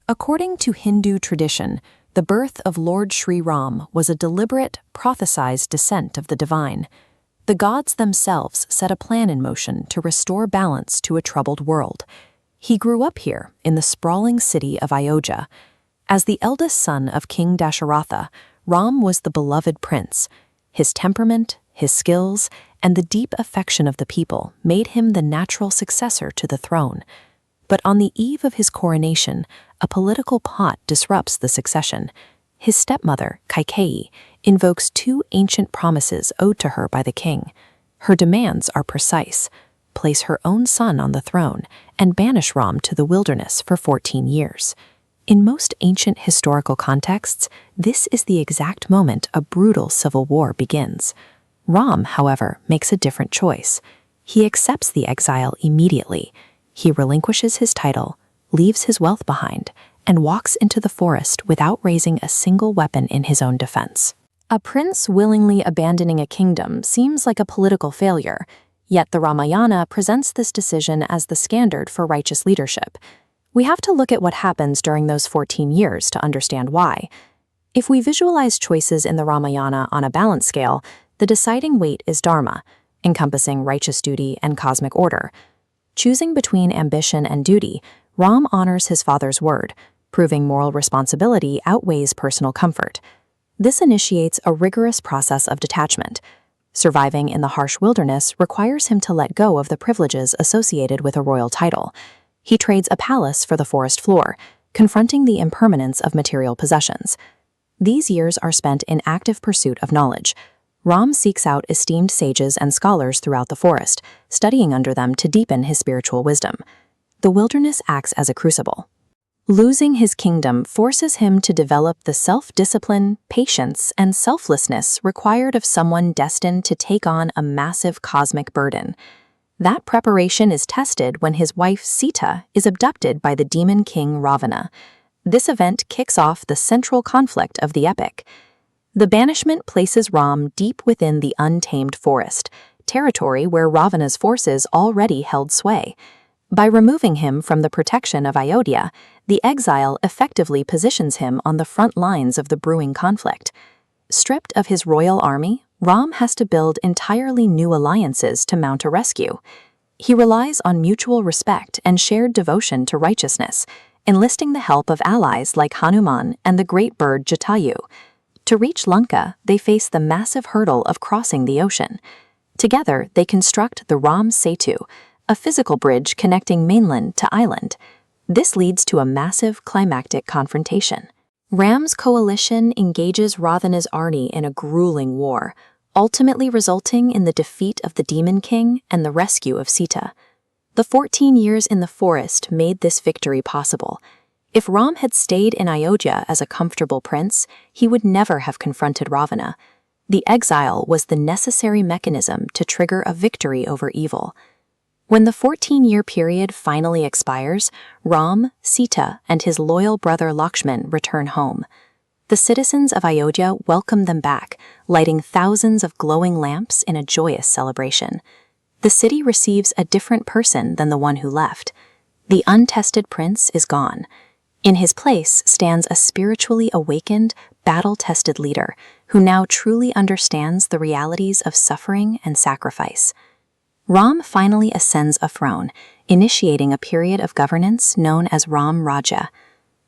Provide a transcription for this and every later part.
According to Hindu tradition, the birth of Lord Shri Ram was a deliberate, prophesied descent of the divine. The gods themselves set a plan in motion to restore balance to a troubled world. He grew up here in the sprawling city of Ayodhya. As the eldest son of King Dasharatha, Ram was the beloved prince. His temperament, his skills, and the deep affection of the people made him the natural successor to the throne. But on the eve of his coronation, a political plot disrupts the succession. His stepmother, Kaikeyi, invokes two ancient promises owed to her by the king. Her demands are precise: place her own son on the throne and banish Ram to the wilderness for 14 years. In most ancient historical contexts, this is the exact moment a brutal civil war begins. Ram, however, makes a different choice. He accepts the exile immediately. He relinquishes his title, leaves his wealth behind, and walks into the forest without raising a single weapon in his own defense. A prince willingly abandoning a kingdom seems like a political failure, yet the Ramayana presents this decision as the standard for righteous leadership. We have to look at what happens during those 14 years to understand why. If we visualize choices in the Ramayana on a balance scale, the deciding weight is dharma, encompassing righteous duty and cosmic order. Choosing between ambition and duty, Ram honors his father's word, proving moral responsibility outweighs personal comfort. This initiates a rigorous process of detachment. Surviving in the harsh wilderness requires him to let go of the privileges associated with a royal title. He trades a palace for the forest floor, confronting the impermanence of material possessions. These years are spent in active pursuit of knowledge. Ram seeks out esteemed sages and scholars throughout the forest, studying under them to deepen his spiritual wisdom. The wilderness acts as a crucible. Losing his kingdom forces him to develop the self-discipline, patience, and selflessness required of someone destined to take on a massive cosmic burden. That preparation is tested when his wife Sita is abducted by the demon king Ravana. This event kicks off the central conflict of the epic. The banishment places Ram deep within the untamed forest, territory where Ravana's forces already held sway. By removing him from the protection of Ayodhya, the exile effectively positions him on the front lines of the brewing conflict. Stripped of his royal army, Ram has to build entirely new alliances to mount a rescue. He relies on mutual respect and shared devotion to righteousness, enlisting the help of allies like Hanuman and the great bird Jatayu. To reach Lanka, they face the massive hurdle of crossing the ocean. Together, they construct the Ram Setu, a physical bridge connecting mainland to island. This leads to a massive climactic confrontation. Ram's coalition engages Ravana's army in a grueling war, ultimately resulting in the defeat of the Demon King and the rescue of Sita. The 14 years in the forest made this victory possible. If Ram had stayed in Ayodhya as a comfortable prince, he would never have confronted Ravana. The exile was the necessary mechanism to trigger a victory over evil. When the 14-year period finally expires, Ram, Sita, and his loyal brother Lakshman return home. The citizens of Ayodhya welcome them back, lighting thousands of glowing lamps in a joyous celebration. The city receives a different person than the one who left. The untested prince is gone. In his place stands a spiritually awakened, battle-tested leader who now truly understands the realities of suffering and sacrifice. Ram finally ascends a throne, initiating a period of governance known as Ram Raja.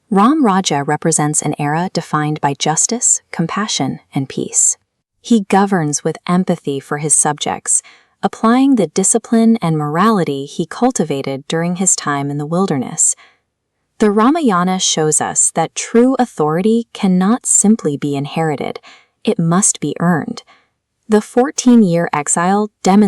Ram Raja represents an era defined by justice, compassion, and peace. He governs with empathy for his subjects, applying the discipline and morality he cultivated during his time in the wilderness. The Ramayana shows us that true authority cannot simply be inherited, it must be earned. The 14-year exile demonstrates